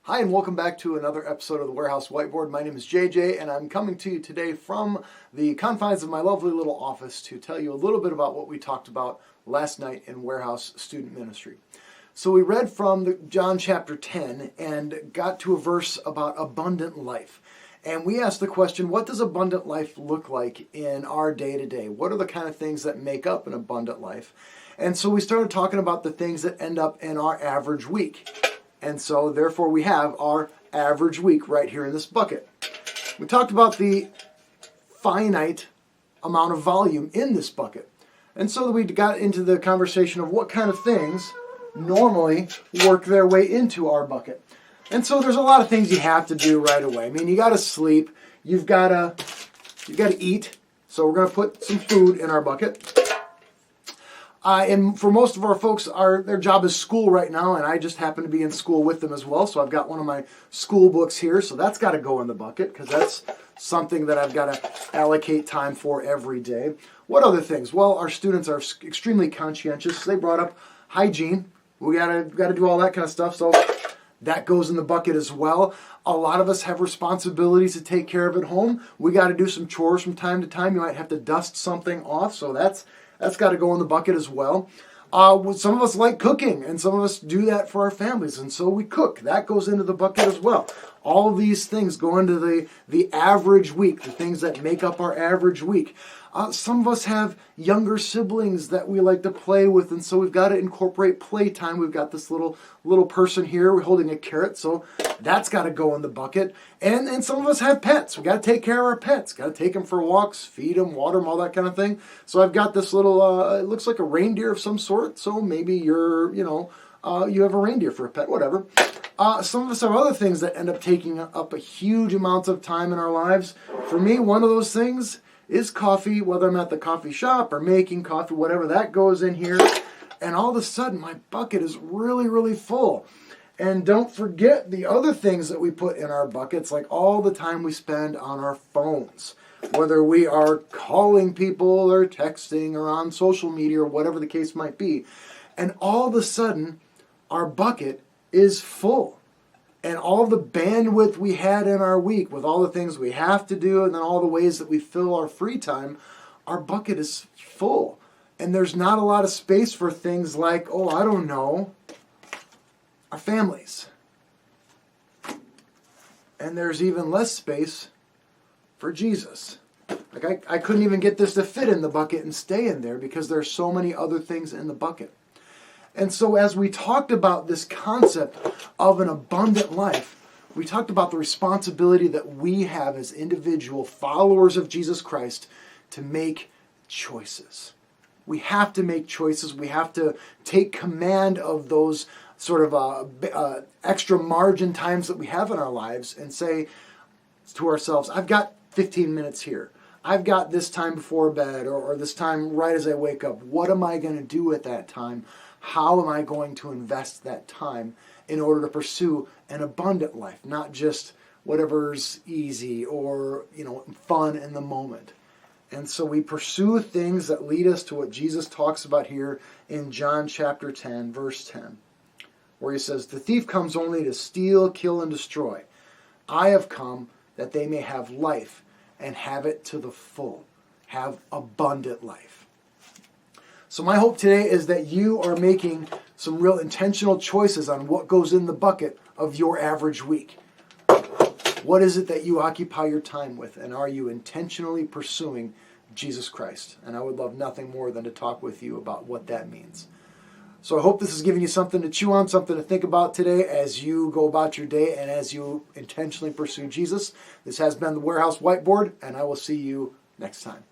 Hi, and welcome back to another episode of the Warehouse Whiteboard. My name is JJ, and I'm coming to you today from the confines of my lovely little office to tell you a little bit about what we talked about last night in Warehouse Student Ministry. So we read from John chapter 10 and got to a verse about abundant life. And we asked the question, what does abundant life look like in our day-to-day? What are the kind of things that make up an abundant life? And so we started talking about the things that end up in our average week. And so, therefore, we have our average week right here in this bucket. We talked about the finite amount of volume in this bucket. And so we got into the conversation of what kind of things normally work their way into our bucket. And so there's a lot of things you have to do right away. I mean, you got to sleep, you've got to eat. So we're going to put some food in our bucket. And for most of our folks, their job is school right now, and I just happen to be in school with them as well. So I've got one of my school books here, so that's got to go in the bucket because that's something that I've got to allocate time for every day. What other things? Well, our students are extremely conscientious. So they brought up hygiene. We got to do all that kind of stuff. So that goes in the bucket as well. A lot of us have responsibilities to take care of at home. We got to do some chores from time to time. You might have to dust something off, so that's got to go in the bucket as well. Some of us like cooking, and some of us do that for our families, and so we cook. That goes into the bucket as well. All of these things go into the average week, the things that make up our average week. Some of us have younger siblings that we like to play with, and so we've got to incorporate playtime. We've got this little person here. We're holding a carrot, so that's got to go in the bucket. And some of us have pets. We've got to take care of our pets. Got to take them for walks, feed them, water them, all that kind of thing. So I've got this little, it looks like a reindeer of some sort, so maybe you have a reindeer for a pet, whatever. Some of us have other things that end up taking up a huge amount of time in our lives. For me, one of those things is coffee, whether I'm at the coffee shop or making coffee, whatever, that goes in here. And all of a sudden, my bucket is really, really full. And don't forget the other things that we put in our buckets, like all the time we spend on our phones. Whether we are calling people or texting or on social media or whatever the case might be. And all of a sudden, our bucket is full. And all the bandwidth we had in our week with all the things we have to do and then all the ways that we fill our free time, our bucket is full. And there's not a lot of space for things like, our families. And there's even less space for Jesus. Like I couldn't even get this to fit in the bucket and stay in there because there's so many other things in the bucket. And so as we talked about this concept of an abundant life, we talked about the responsibility that we have as individual followers of Jesus Christ to make choices. We have to make choices. We have to take command of those sort of extra margin times that we have in our lives and say to ourselves, I've got 15 minutes here. I've got this time before bed or this time right as I wake up. What am I going to do at that time? How am I going to invest that time in order to pursue an abundant life, not just whatever's easy or, fun in the moment. And so we pursue things that lead us to what Jesus talks about here in John chapter 10, verse 10, where he says, "The thief comes only to steal, kill, and destroy. I have come that they may have life and have it to the full, have abundant life." So my hope today is that you are making some real intentional choices on what goes in the bucket of your average week. What is it that you occupy your time with? And are you intentionally pursuing Jesus Christ? And I would love nothing more than to talk with you about what that means. So I hope this is giving you something to chew on, something to think about today as you go about your day and as you intentionally pursue Jesus. This has been the Warehouse Whiteboard, and I will see you next time.